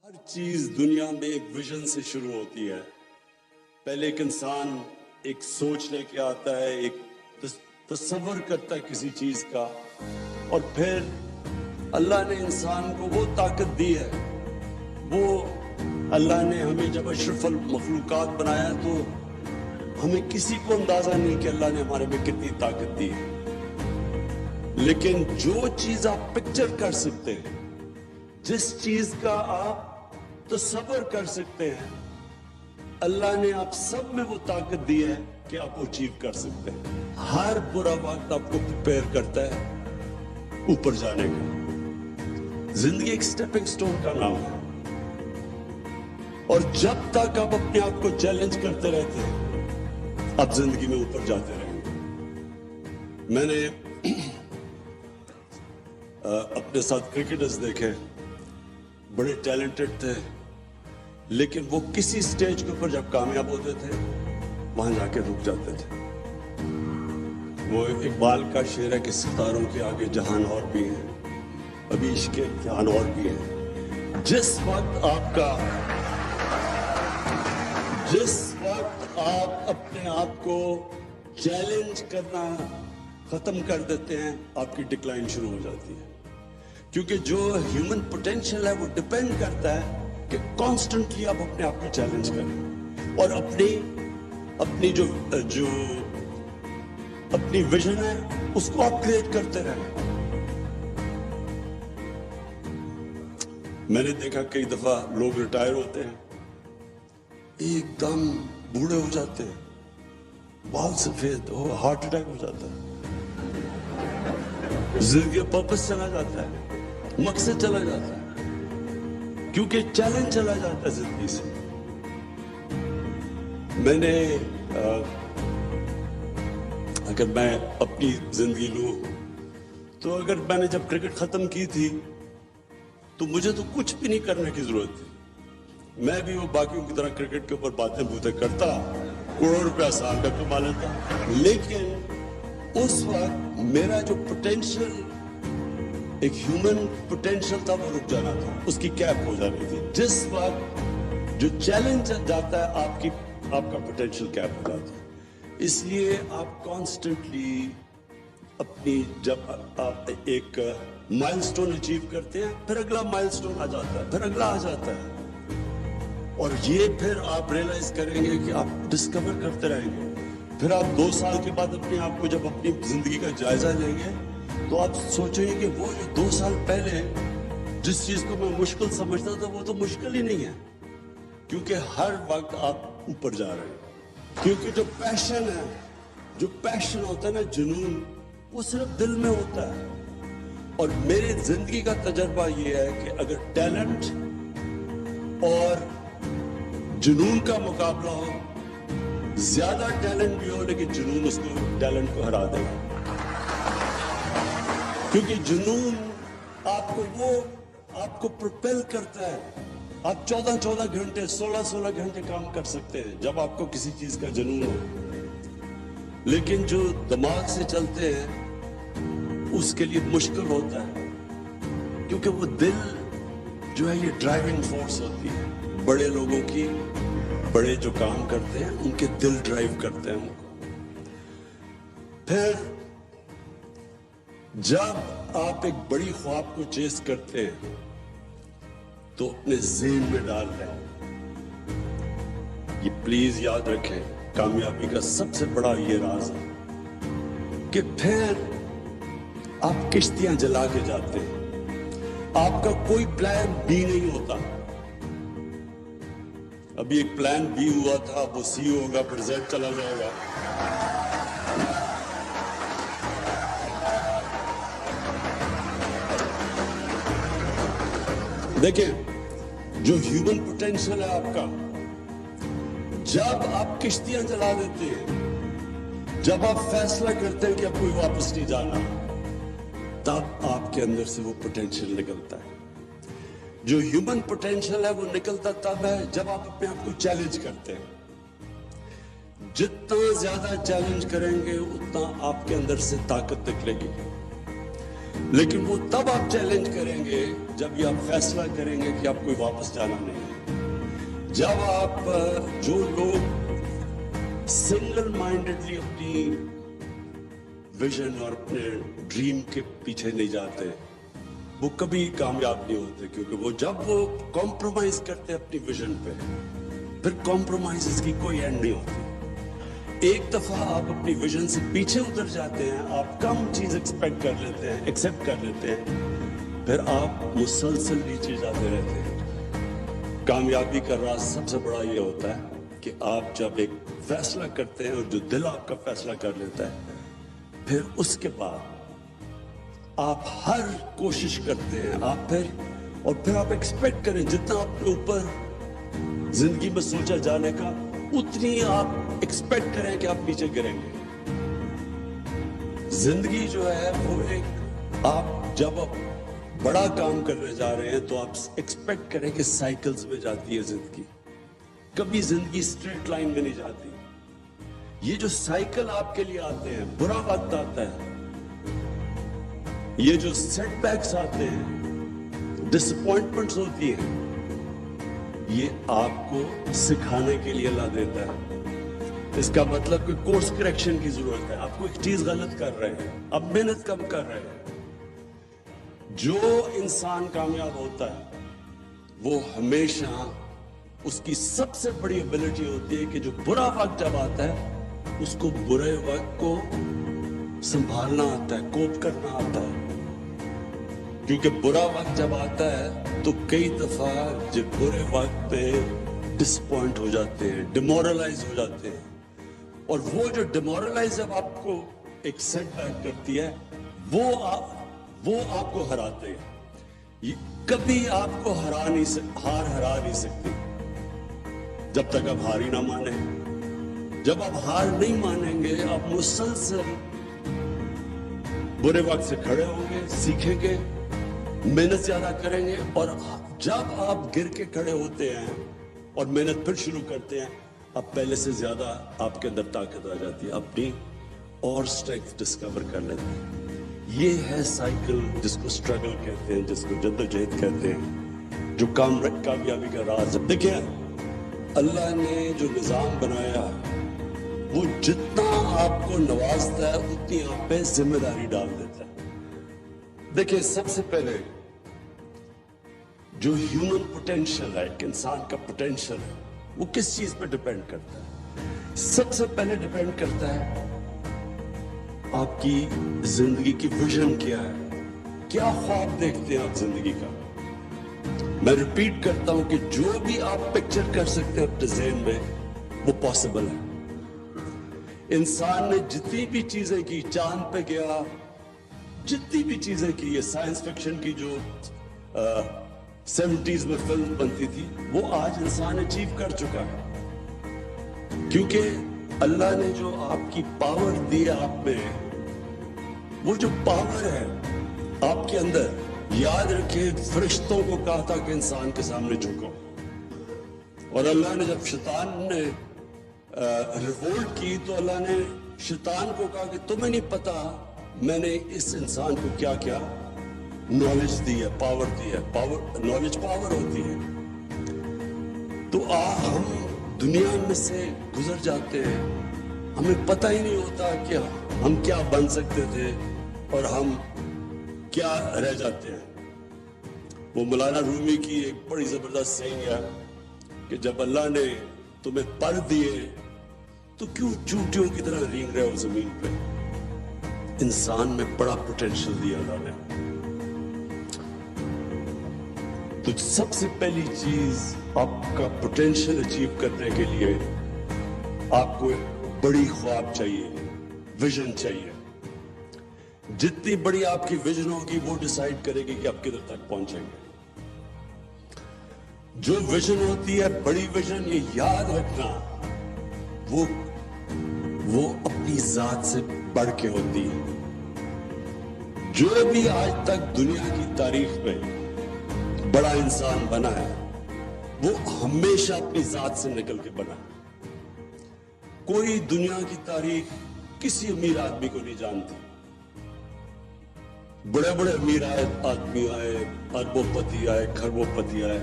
हर चीज दुनिया में एक विजन से शुरू होती है। पहले एक इंसान एक सोच लेके आता है, एक तसव्वुर करता है किसी चीज का, और फिर अल्लाह ने इंसान को वो ताकत दी है। वो अल्लाह ने हमें जब अशरफुल मखलूकात बनाया तो हमें किसी को अंदाजा नहीं कि अल्लाह ने हमारे में कितनी ताकत दी है। लेकिन जो चीज आप पिक्चर कर सकते हैं, जिस चीज का आप तसव्वुर कर सकते हैं, अल्लाह ने आप सब में वो ताकत दी है कि आप अचीव कर सकते हैं। हर बुरा वक्त आपको प्रिपेयर करता है ऊपर जाने का। जिंदगी एक स्टेपिंग स्टोन का नाम है, और जब तक आप अपने आप को चैलेंज करते रहते हैं, आप जिंदगी में ऊपर जाते रहेंगे। मैंने अपने साथ क्रिकेटर्स देखे, बड़े टैलेंटेड थे, लेकिन वो किसी स्टेज के ऊपर जब कामयाब होते थे वहां जाके रुक जाते थे। वो इकबाल का शेर है कि सितारों के आगे जहान और भी है, अभी इश्क़ जहान और भी है। जिस वक्त आप अपने आप को चैलेंज करना खत्म कर देते हैं, आपकी डिक्लाइन शुरू हो जाती है। क्योंकि जो ह्यूमन पोटेंशियल है वो डिपेंड करता है कि कॉन्स्टेंटली आप अपने आप को चैलेंज करें और अपनी जो अपनी विजन है उसको आप क्रिएट करते रहें। मैंने देखा कई दफा लोग रिटायर होते हैं, एकदम बूढ़े हो जाते हैं, बाल सफेद हो, हार्ट अटैक हो जाता है, जिंदगी का पर्पस चला जाता है, मकसद चला जाता है, क्योंकि चैलेंज चला जाता है जिंदगी से। मैंने अगर मैं अपनी जिंदगी लूं तो अगर मैंने जब क्रिकेट खत्म की थी तो मुझे तो कुछ भी नहीं करने की जरूरत थी। मैं भी वो बाकियों की तरह क्रिकेट के ऊपर बातें बूतें करता, करोड़ों रुपया साल का कमा लेता, लेकिन उस वक्त मेरा जो पोटेंशियल, एक ह्यूमन पोटेंशियल था, वो रुक जाना था, उसकी कैप हो जानी थी। जिस वक्त जो चैलेंज जाता है आपका पोटेंशियल कैप हो जाता है। इसलिए आप कॉन्स्टेंटली अपनी, जब आप एक माइलस्टोन अचीव करते हैं, फिर अगला माइलस्टोन आ जाता है, फिर अगला आ जाता है, और ये फिर आप रियलाइज करेंगे कि आप डिस्कवर करते रहेंगे। फिर आप 2 साल के बाद अपने आप को जब अपनी जिंदगी का जायजा लेंगे तो आप सोचेंगे कि वो जो 2 साल पहले जिस चीज को मैं मुश्किल समझता था वो तो मुश्किल ही नहीं है, क्योंकि हर वक्त आप ऊपर जा रहे हैं। क्योंकि जो पैशन होता है ना, जुनून, वो सिर्फ दिल में होता है। और मेरी जिंदगी का तजर्बा ये है कि अगर टैलेंट और जुनून का मुकाबला हो, ज्यादा टैलेंट भी हो लेकिन जुनून उसको टैलेंट को हरा देगा। क्योंकि जुनून आपको प्रोपेल करता है। आप 14-14 घंटे, 16-16 घंटे काम कर सकते हैं जब आपको किसी चीज का जुनून हो। लेकिन जो दिमाग से चलते हैं उसके लिए मुश्किल होता है, क्योंकि वो दिल जो है ये ड्राइविंग फोर्स होती है। बड़े लोगों की, बड़े जो काम करते हैं उनके दिल ड्राइव करते हैं उनको। फिर जब आप एक बड़ी ख्वाब को चेस करते हैं तो अपने ज़हन में डाल रहे हैं, ये प्लीज याद रखें, कामयाबी का सबसे बड़ा ये राज है कि फिर आप किश्तियां जला के जाते हैं। आपका कोई प्लान बी नहीं होता। अभी एक प्लान बी हुआ था, वो सी होगा, फिर जेड चला जाएगा। देखिए, जो ह्यूमन पोटेंशियल है आपका, जब आप किश्तियां जला देते हैं, जब आप फैसला करते हैं कि अब कोई वापस नहीं जाना, तब आपके अंदर से वो पोटेंशियल निकलता है। जो ह्यूमन पोटेंशियल है वो निकलता तब है जब आप अपने आप को चैलेंज करते हैं। जितना ज्यादा चैलेंज करेंगे उतना आपके अंदर से ताकत निकलेगी। لیکن وہ تب آپ چیلنج کریں گے جب یہ آپ فیصلہ کریں گے کہ آپ کوئی واپس جانا نہیں. جب آپ جو لوگ سنگل مائنڈڈلی اپنی ویژن اور اپنے ڈریم کے پیچھے نہیں جاتے وہ کبھی کامیاب نہیں ہوتے, کیونکہ وہ جب وہ کمپرومائز کرتے اپنی ویژن پہ پھر کمپرومائز کی کوئی اینڈ نہیں ہوتی. ایک دفعہ آپ اپنی ویژن سے پیچھے اتر جاتے ہیں, آپ کم چیز ایکسپیکٹ کر لیتے ہیں, ایکسپٹ کر لیتے ہیں, پھر آپ مسلسل نیچے جاتے رہتے ہیں. کامیابی کا راز سب سے بڑا یہ ہوتا ہے کہ آپ جب ایک فیصلہ کرتے ہیں اور جو دل آپ کا فیصلہ کر لیتا ہے پھر اس کے بعد آپ ہر کوشش کرتے ہیں, آپ پھر آپ ایکسپیکٹ کریں جتنا اپنے اوپر زندگی میں سوچا جانے کا اتنی آپ ایکسپیکٹ کریں کہ آپ نیچے گریں گے. زندگی جو ہے وہ ایک, آپ جب آپ بڑا کام کرنے جا رہے ہیں تو آپ ایکسپیکٹ کریں کہ سائیکلز میں جاتی ہے زندگی, کبھی زندگی اسٹریٹ لائن میں نہیں جاتی. یہ جو سائیکل آپ کے لیے آتے ہیں, برا وقت آتا ہے, یہ جو سیٹ بیکس آتے ہیں, ڈس اپوائنٹمنٹس ہوتی ہیں, یہ آپ کو سکھانے کے لیے اللہ دیتا ہے. اس کا مطلب کہ کورس کریکشن کی ضرورت ہے, آپ کو ایک چیز غلط کر رہے ہیں, اب محنت کم کر رہے ہیں. جو انسان کامیاب ہوتا ہے وہ ہمیشہ اس کی سب سے بڑی ایبلٹی ہوتی ہے کہ جو برا وقت جب آتا ہے اس کو برے وقت کو سنبھالنا آتا ہے, کوپ کرنا آتا ہے. کیونکہ برا وقت جب آتا ہے تو کئی دفعہ جب برے وقت پہ ڈس پوائنٹ ہو جاتے ہیں, ڈیمورلائز ہو جاتے ہیں, اور وہ جو ڈیمورلائز جب آپ کو ایک سیٹ بیک کرتی ہے وہ آپ کو ہراتے ہیں. کبھی آپ کو ہار نہیں سکتی جب تک آپ ہار ہی نہ مانیں. جب آپ ہار نہیں مانیں گے آپ مسلسل برے وقت سے کھڑے ہوں گے, سیکھیں گے, محنت زیادہ کریں گے, اور جب آپ گر کے کھڑے ہوتے ہیں اور محنت پھر شروع کرتے ہیں اب پہلے سے زیادہ آپ کے اندر طاقت آ جاتی ہے, اپنی اور اسٹرینتھ ڈسکور کر لیتے ہیں. یہ ہے سائیکل جس کو اسٹرگل کہتے ہیں, جس کو جدوجہد کہتے ہیں, جو کامیابی کا راز ہے. دیکھیں اللہ نے جو نظام بنایا وہ جتنا آپ کو نوازتا ہے اتنی آپ پہ ذمہ داری ڈال دیتا ہے. دیکھیں سب سے پہلے جو ہیومن پوٹینشل ہے, ایک انسان کا پوٹینشل ہے, وہ کس چیز پہ ڈیپینڈ کرتا ہے؟ سب سے پہلے ڈیپینڈ کرتا ہے آپ کی زندگی کی ویژن کیا ہے, کیا خواب دیکھتے ہیں آپ زندگی کا. میں ریپیٹ کرتا ہوں کہ جو بھی آپ پکچر کر سکتے ہیں اپنے ذہن میں وہ پاسبل ہے. انسان نے جتنی بھی چیزیں کی, چاند پہ گیا, جتنی بھی چیزیں کی, یہ سائنس فکشن کی جو 70s میں فلم بنتی تھی وہ آج انسان اچیو کر چکا ہے. کیونکہ اللہ نے جو آپ کی پاور دی ہے آپ میں, وہ جو پاور ہے آپ کے اندر, یاد رکھیں فرشتوں کو کہا تھا کہ انسان کے سامنے جھکو, اور اللہ نے جب شیطان نے ریوولٹ کی تو اللہ نے شیطان کو کہا کہ تمہیں نہیں پتا میں نے اس انسان کو کیا کیا نالج دی ہے, پاور دی ہے. نالج پاور ہوتی ہے. تو ہم دنیا میں سے گزر جاتے ہیں, ہمیں پتہ ہی نہیں ہوتا کہ ہم کیا بن سکتے تھے اور ہم کیا رہ جاتے ہیں. وہ مولانا رومی کی ایک بڑی زبردست سینگ ہے کہ جب اللہ نے تمہیں پر دیے تو کیوں چونٹیوں کی طرح رینگ رہے ہو زمین پہ. انسان میں بڑا پوٹینشل دیا اللہ نے. تو سب سے پہلی چیز آپ کا پوٹینشل اچیو کرنے کے لیے آپ کو ایک بڑی خواب چاہیے, ویژن چاہیے. جتنی بڑی آپ کی ویژن ہوگی وہ ڈیسائیڈ کرے گی کہ آپ کدھر تک پہنچیں گے. جو ویژن ہوتی ہے بڑی ویژن, یہ یاد رکھنا, وہ اپنی ذات سے بڑھ کے ہوتی ہے. جو بھی آج تک دنیا کی تاریخ میں بڑا انسان بنا ہے وہ ہمیشہ اپنی ذات سے نکل کے بنا ہے. کوئی دنیا کی تاریخ کسی امیر آدمی کو نہیں جانتی. बड़े बड़े अमीर आदमी आए, अरबोपति आए, खरबोपति आए,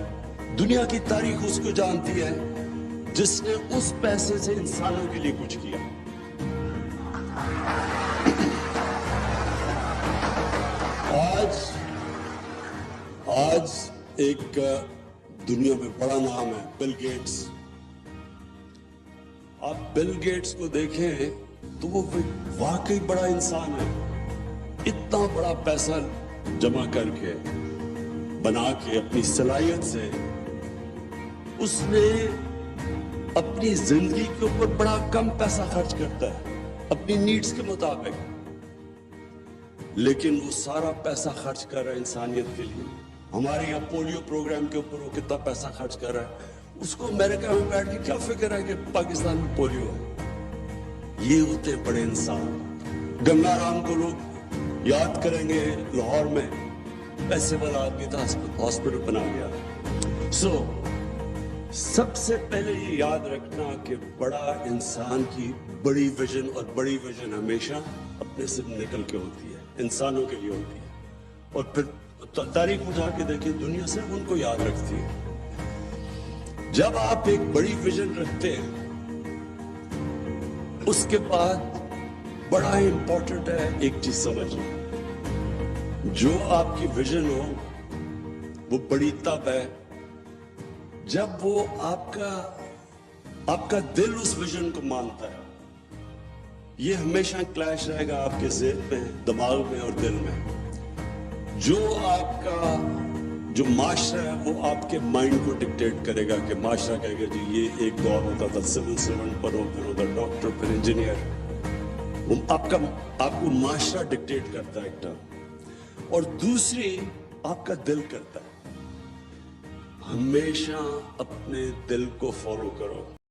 दुनिया की तारीख उसको जानती है जिसने उस पैसे से इंसानों के लिए कुछ किया। आज एक दुनिया में बड़ा नाम है बिल गेट्स। आप बिल गेट्स को देखें तो वो वाकई बड़ा इंसान है। इतना बड़ा पैसा जमा करके बना के अपनी सलाहियत से उसने अपनी जिंदगी के ऊपर बड़ा कम पैसा खर्च करता है अपनी नीड्स के मुताबिक, लेकिन वो सारा पैसा खर्च कर रहा है इंसानियत के लिए। हमारे यहाँ पोलियो प्रोग्राम के ऊपर वो कितना पैसा खर्च कर रहा है, उसको अमेरिका में बैठ के क्या फिक्र है कि पाकिस्तान में पोलियो है। ये होते बड़े इंसान। गंगा राम को लोग याद करेंगे, लाहौर में पैसे वाला आदमी था, हॉस्पिटल बना गया। सबसे पहले ये याद रखना कि बड़ा इंसान की बड़ी विजन, और बड़ी विजन हमेशा अपने से निकल के होती है, इंसानोइंसानों के लिए होती है। और फिर तारीख उठा के देखिए, दुनिया सिर्फ उनको याद रखती है। जब आप एक बड़ी विजन रखते हैं, उसके बाद बड़ा इंपॉर्टेंट है एक चीज समझना, जो आपकी विजन हो वो बड़ी तब है जब वो आपका दिल उस विजन को मानता है। ये हमेशा क्लैश रहेगा आपके ज़हन में, दिमाग में और दिल में। जो माशरा है वो आपके माइंड को डिक्टेट करेगा कि माशरा कहेगा जी ये एक दौर होता था सिविल सर्वेंट बनो, फिर होता डॉक्टर, फिर इंजीनियर। वो आपको माशरा डिक्टेट करता है एक टर्म, और दूसरी आपका दिल करता है। हमेशा अपने दिल को फॉलो करो।